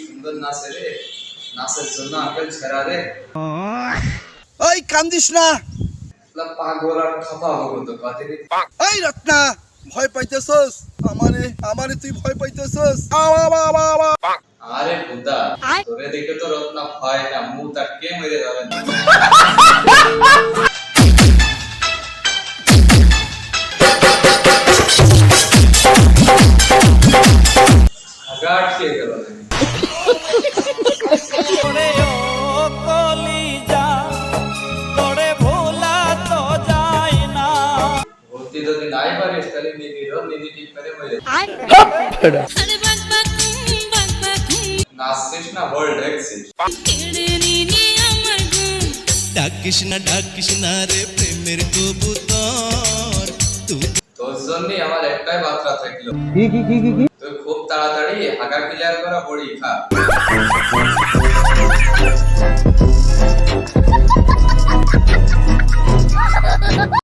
সুন্দর নাচে রে, নাচের জন্য আঙ্কেল ছেড়া রে। ওই কান্দিস না, পাগল আর খাপা হবো তো কাতে রে। ওই রত্না ভয় পাইতেছস? আমারে আমারে তুই ভয় পাইতেছস? আরে বুদা, তোরে দেখে তো রত্না ভয় না, মুখ তাকে মেরে যাবে না। আগাট কে গেল রে। ভর্তি যদি নাই পারিস তাহলে নিধি ঠিক করে মেরে নাচছিস না বল দেখছিস। ডাকিস না রে প্রেমের কবুতর তোর জন্যই আমার একটাই বার্তা থাকলো, তুই খুব তাড়াতাড়ি হাগা ক্লিয়ার করা বড়ি খা।